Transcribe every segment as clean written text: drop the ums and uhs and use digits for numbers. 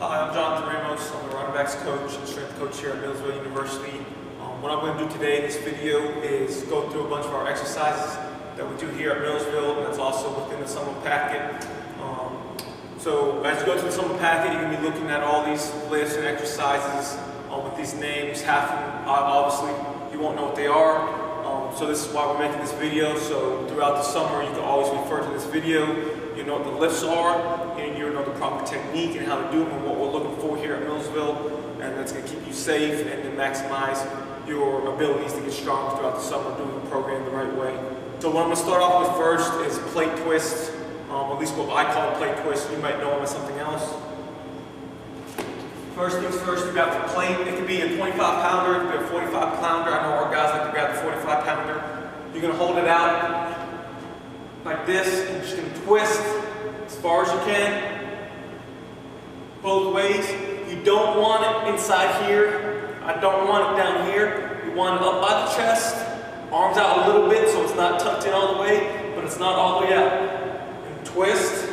Hi, I'm Jonathan Ramos. I'm the running backs coach and strength coach here at Millersville University. What I'm going to do today in this video is go through a bunch of our exercises that we do here at Millersville, and that's also within the summer packet. So as you go through the summer packet, you're going to be looking at all these lifts and exercises with these names. Half of them, obviously, you won't know what they are. So this is why we're making this video. So throughout the summer, you can always refer to this video. You know what the lifts are, and you know the proper technique and how to do them and what we're looking for here at Millersville. And that's going to keep you safe and to maximize your abilities to get stronger throughout the summer doing the program the right way. So what I'm going to start off with first is plate twists. At least what I call plate twists. You might know them as something else. First things first, you got the plate. It could be a 25-pounder, it could be a 45-pounder. I know our guys like to grab the 45-pounder. You're going to hold it out like this, and you're just going to twist as far as you can, both ways. You don't want it inside here. I don't want it down here. You want it up by the chest, arms out a little bit so it's not tucked in all the way, but it's not all the way out. And twist,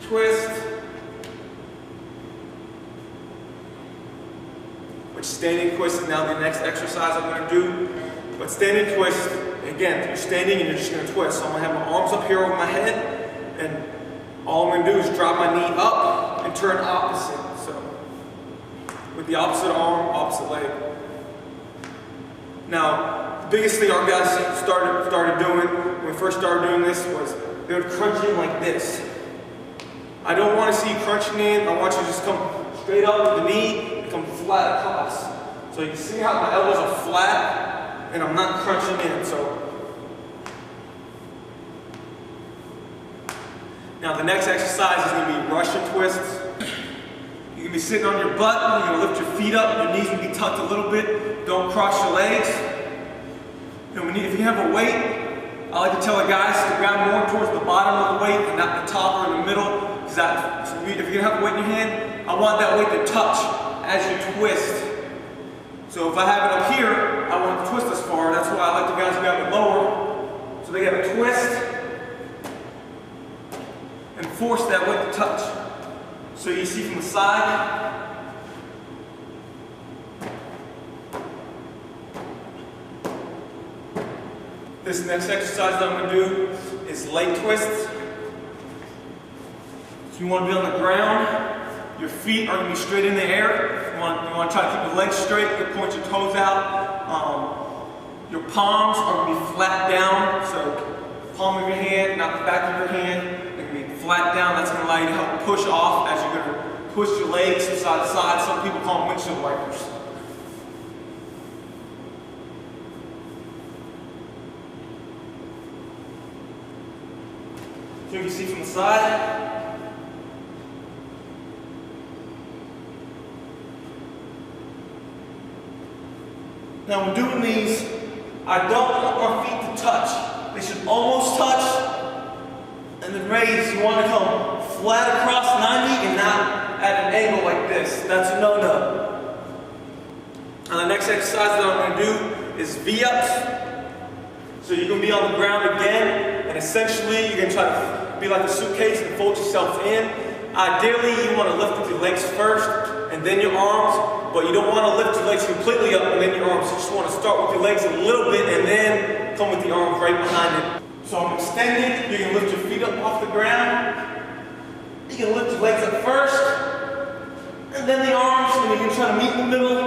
twist, which standing twist is now the next exercise I'm going to do. But standing twist, again, you're standing and you're just going to twist. So I'm going to have my arms up here over my head, and all I'm going to do is drop my knee up and turn opposite. So with the opposite arm, opposite leg. Now, the biggest thing our guys started doing when we first started doing this was they would crunch in like this. I don't want to see you crunching in. I want you to just come straight up with the knee and come flat across. So you can see how my elbows are flat and I'm not crunching in. So now the next exercise is going to be Russian twists. You're going to be sitting on your butt, you're going to lift your feet up, your knees will be tucked a little bit, don't cross your legs. And if you have a weight, I like to tell the guys to grab more towards the bottom of the weight and not the top or in the middle. Because if you're going to have a weight in your hand, I want that weight to touch as you twist. So if I have it up here, I want to twist this far. That's why I like the guys to grab it lower. So they got to twist and force that weight to touch. So you see from the side. This next exercise that I'm going to do is leg twists. So you want to be on the ground. Your feet are going to be straight in the air. You want to try to keep your legs straight. You point your toes out. Your palms are going to be flat down. So the palm of your hand, not the back of your hand. They're going to be flat down. That's going to allow you to help push off as you're going to push your legs from side to side. Some people call them windshield wipers. So you can see from the side. Now when doing these, I don't want my feet to touch. They should almost touch and then raise. You want to come flat across 90 and not at an angle like this. That's a no-no. Now the next exercise that I'm going to do is V-ups. So you're going to be on the ground again, and essentially you're going to try to be like a suitcase and fold yourself in. Ideally, you want to lift with your legs first and then your arms, but you don't want to lift your legs completely up and then your arms. You just want to start with your legs a little bit and then come with the arms right behind it. So I'm extended. You can lift your feet up off the ground. You can lift your legs up first and then the arms, and then you can try to meet in the middle.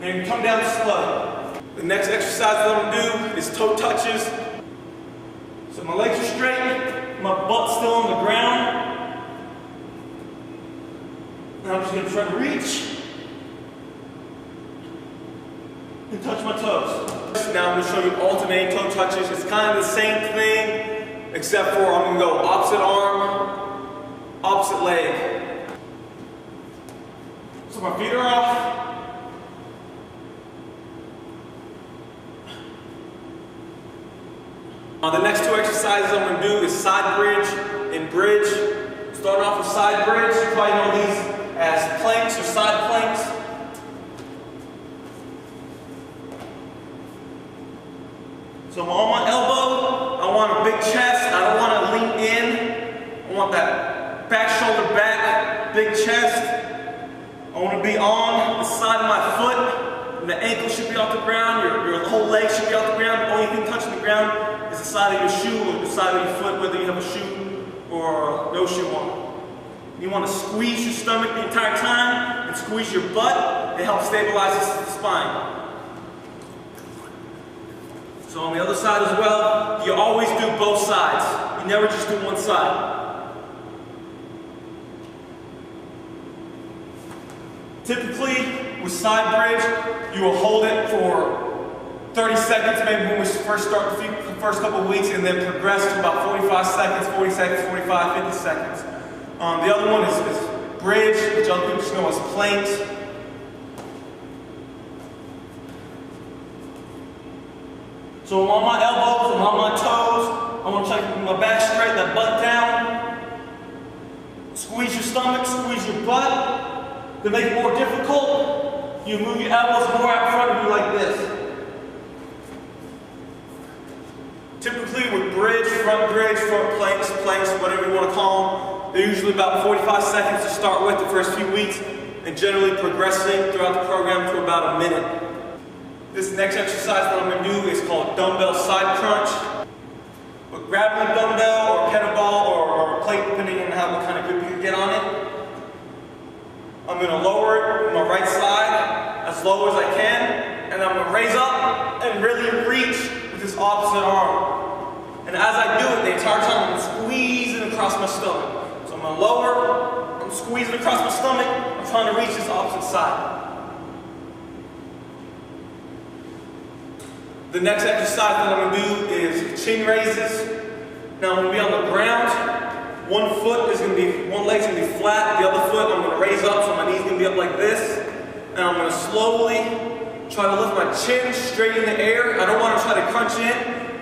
And you can come down slow. The next exercise that I'm going to do is toe touches. So my legs are straight, my butt's still on the ground. And I'm just going to try to reach and touch my toes. Now I'm going to show you alternating toe touches. It's kind of the same thing, except for I'm going to go opposite arm, opposite leg. So my feet are off. The next two exercises I'm going to do is side bridge and bridge. Starting off with side bridge, you probably know these as planks or side planks. So I'm on my elbow, I want a big chest, I don't want to lean in, I want that back shoulder back, big chest. I want to be on the side of my foot. And the ankle should be off the ground, your whole leg should be off the ground. The only thing touching the ground is the side of your shoe or the side of your foot, whether you have a shoe or no shoe on. You want to squeeze your stomach the entire time and squeeze your butt. It helps stabilize the spine. So on the other side as well, you always do both sides. You never just do one side. Typically, with side bridge, you will hold it for 30 seconds, maybe when we first start the first couple of weeks, and then progress to about 45 seconds, 40 seconds, 45, 50 seconds. The other one is bridge, which other people just know as planks. So I'm on my elbows, I'm on my toes. I want to try to keep my back straight, that butt down. Squeeze your stomach, squeeze your butt. To make it more difficult, you move your elbows more out in front of you like this. Typically with bridge, front planks, whatever you want to call them, they're usually about 45 seconds to start with the first few weeks, and generally progressing throughout the program to about a minute. This next exercise that I'm going to do is called dumbbell side crunch. But grabbing a dumbbell or kettlebell or a plate, depending on what kind of grip you can get on it, I'm going to lower it with my right side as low as I can, and I'm going to raise up and really reach with this opposite arm. And as I do it, the entire time I'm squeezing across my stomach. So I'm going to lower, I'm squeezing across my stomach, I'm trying to reach this opposite side. The next exercise that I'm going to do is chin raises. Now I'm going to be on the ground. One leg's going to be flat, the other foot I'm going to raise up so my knee's going to be up like this. And I'm going to slowly try to lift my chin straight in the air. I don't want to try to crunch in,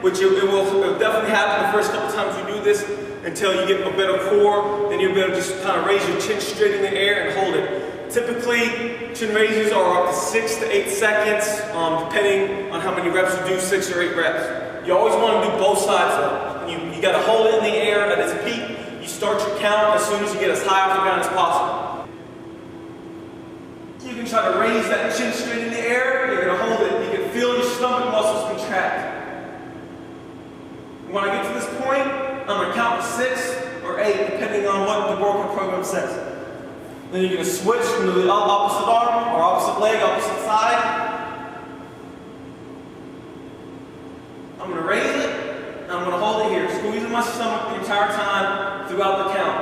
which it will definitely happen the first couple times you do this until you get a better core. Then you'll be able to just kind of raise your chin straight in the air and hold it. Typically, chin raises are up to 6 to 8 seconds, depending on how many reps you do, 6 or 8 reps. You always want to do both sides though. You got to hold it in the air at its peak. You start your count as soon as you get as high off the ground as possible. You can try to raise that chin straight in the air. You're going to hold it. You can feel your stomach muscles contract. When I get to this point, I'm going to count to 6 or 8, depending on what the workout program says. Then you're going to switch from the opposite arm or opposite leg, opposite side. I'm going to raise it. I'm going to hold it here, squeezing my stomach the entire time throughout the count.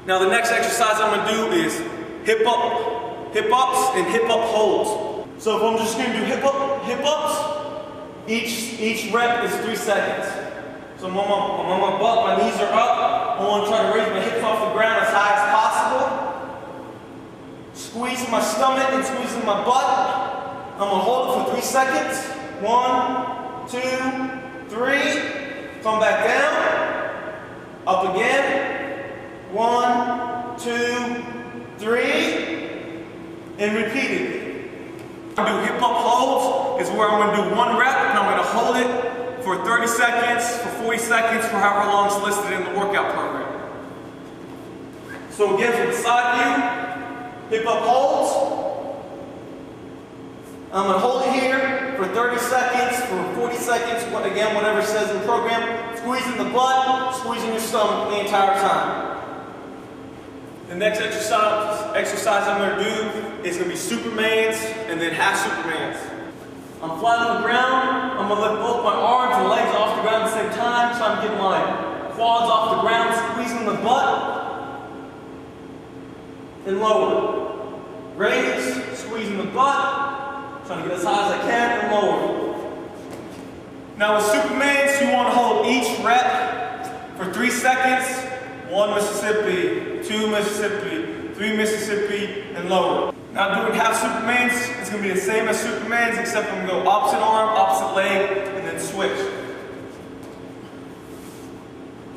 Now the next exercise I'm going to do is hip ups and hip up holds. So if I'm just going to do hip ups, each rep is 3 seconds. So I'm on my butt, my knees are up. I want to try to raise my hips off the ground as high as possible. Squeezing my stomach and squeezing my butt. I'm going to hold it for 3 seconds. 1, 2, 3, come back down, up again, 1, 2, 3, and repeat it. I'm going to do hip up holds, is where I'm going to do 1 rep, and I'm going to hold it for 30 seconds, for 40 seconds, for however long it's listed in the workout program. So again, from the side view, hip up holds. I'm going to hold it here for 30 seconds, for 40 seconds, again, whatever it says in the program. Squeezing the butt, squeezing your stomach the entire time. The next exercise I'm going to do is going to be Supermans and then half Supermans. I'm flat on the ground. I'm going to lift both my arms and legs off the ground at the same time, trying to get my quads off the ground, squeezing the butt, and lower. Raise, squeezing the butt, trying to get as high as I can and lower. Now with Supermans, you want to hold each rep for 3 seconds. 1 Mississippi, 2 Mississippi, 3 Mississippi, and lower. Now doing half Supermans, it's going to be the same as Supermans, except I'm going to go opposite arm, opposite leg, and then switch.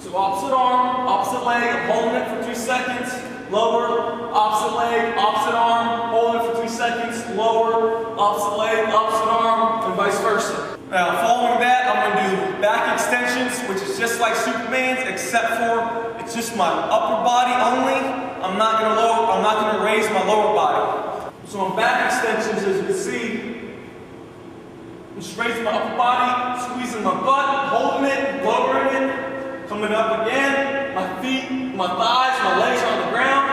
So opposite arm, opposite leg, I'm holding it for 3 seconds. Lower, opposite leg, opposite arm, hold it for 3 seconds, lower, opposite leg, opposite arm, and vice versa. Now following that, I'm going to do back extensions, which is just like Superman's, except for it's just my upper body only. I'm not gonna raise my lower body. So on back extensions, as you can see, I'm straightening my upper body, squeezing my butt, holding it, lowering it, coming up again. My feet, my thighs, my legs are on the ground.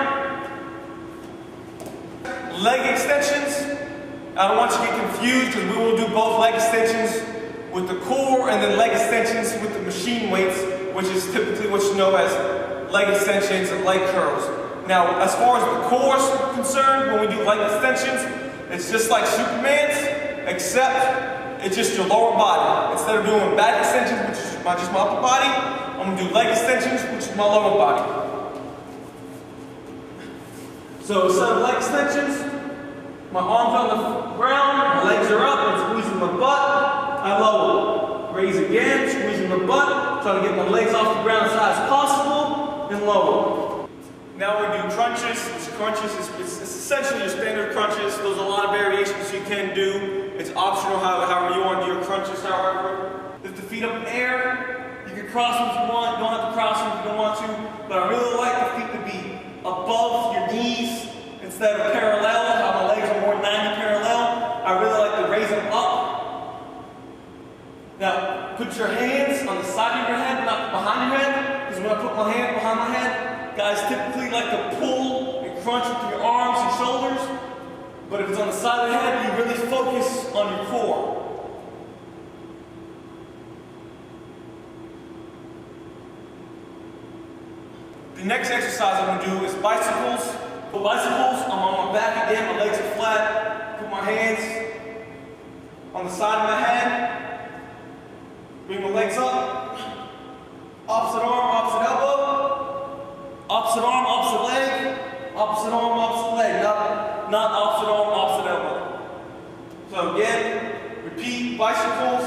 Leg extensions. I don't want you to get confused because we will do both leg extensions with the core and then leg extensions with the machine weights, which is typically what you know as leg extensions and leg curls. Now, as far as the core is concerned, when we do leg extensions, it's just like Superman's, except it's just your lower body. Instead of doing back extensions, which is just my upper body, I'm going to do leg extensions, which is my lower body. So instead of leg extensions, my arms on the ground, my legs are up, I'm squeezing my butt, I lower. Raise again, squeezing my butt, trying to get my legs off the ground as high as possible, and lower. Now we do crunches. Crunches is essentially your standard crunches. There's a lot of variations you can do. It's optional however you want to do your crunches, however. Lift the feet up in the air. You can cross them if you want. You don't have to cross them if you don't want to. But I really like the feet to be above your knees instead of parallel, how my legs are more 90 parallel. I really like to raise them up. Now, put your hands on the side of your head, not behind your head, because when I put my hand behind my head, guys typically like to pull and crunch with your arms and shoulders, but if it's on the side of the head, you really focus on your core. The next exercise I'm going to do is bicycles. For bicycles, I'm on my back again, my legs are flat. Put my hands on the side of my head. Bring my legs up. Opposite arm, opposite elbow. Opposite arm, opposite leg. Opposite arm, opposite leg. Not opposite arm, opposite elbow. So again, repeat bicycles.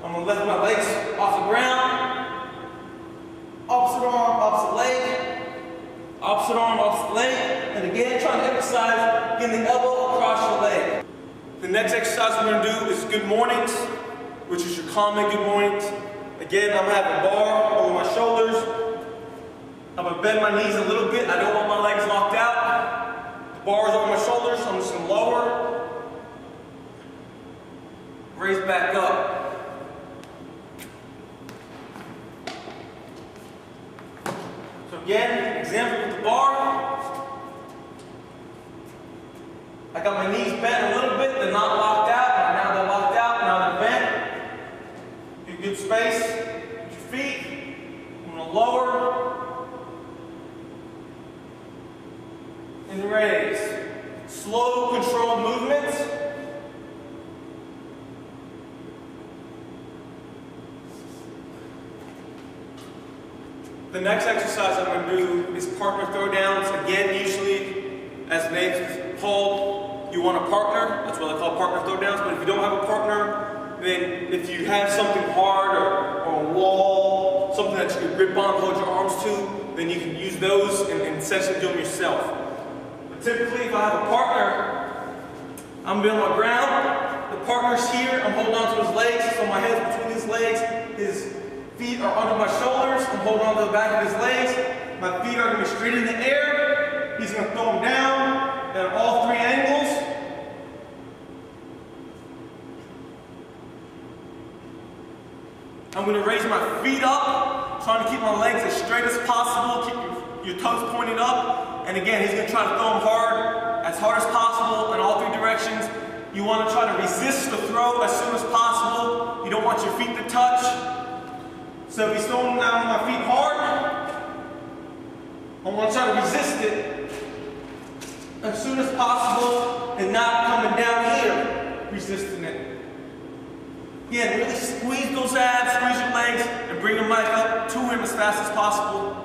I'm going to lift my legs off the ground. Opposite arm, opposite leg. Opposite arm, opposite leg, and again, trying to emphasize getting the elbow across your leg. The next exercise we're going to do is good mornings, which is your common good mornings. Again, I'm going to have a bar over my shoulders. I'm going to bend my knees a little bit. I don't want my legs locked out. The bar is over my shoulders, so I'm just going to lower, raise back up. So again, example with the bar. I got my knees bent a little bit, they're not locked out. Now they're locked out, now they're bent. Get good space with your feet. I'm going to lower and raise. Slow, controlled movements. The next exercise I'm going to do is partner throwdowns. Again, usually, as the name is called, you want a partner. That's what I call partner throwdowns. But if you don't have a partner, then if you have something hard or a wall, something that you can grip on, hold your arms to, then you can use those and essentially do them yourself. But typically, if I have a partner, I'm going to be on my ground. The partner's here. I'm holding on to his legs, so my head's between his legs. His feet are under my shoulders. I'm holding on to the back of his legs. My feet are going to be straight in the air. He's going to throw them down at all three angles. I'm going to raise my feet up, trying to keep my legs as straight as possible. Keep your toes pointed up. And again, he's going to try to throw them hard as possible in all three directions. You want to try to resist the throw as soon as possible. You don't want your feet to touch. So if he's throwing down my feet hard, I want to try to resist it as soon as possible and not coming down here, resisting it. Again, really squeeze those abs, squeeze your legs, and bring them back up to him as fast as possible.